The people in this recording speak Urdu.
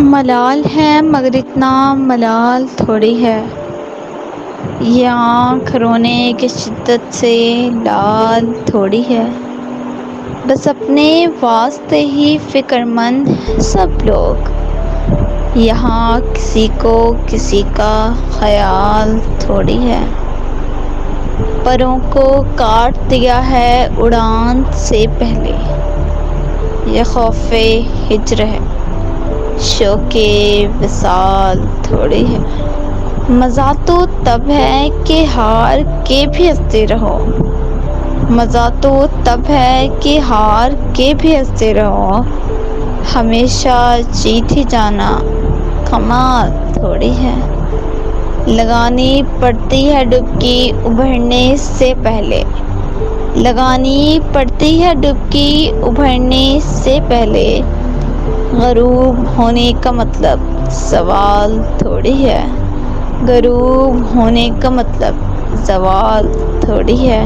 ملال ہے مگر اتنا ملال تھوڑی ہے، یہ آنکھ رونے کی شدت سے لال تھوڑی ہے۔ بس اپنے واسطے ہی فکر مند سب لوگ، یہاں کسی کو کسی کا خیال تھوڑی ہے۔ پروں کو کاٹ دیا ہے اڑان سے پہلے، یہ خوف ہجر ہے، شوق وصال تھوڑی ہے۔ مزہ تو تب ہے کہ ہار کے بھی ہنستے رہو، مزہ تو تب ہے کہ ہار کے بھی ہنستے رہو، ہمیشہ جیت ہی جانا کمال تھوڑی ہے۔ لگانی پڑتی ہے ڈبکی ابھرنے سے پہلے، لگانی پڑتی ہے ڈبکی ابھرنے سے پہلے، غروب ہونے کا مطلب زوال تھوڑی ہے، غروب ہونے کا مطلب زوال تھوڑی ہے۔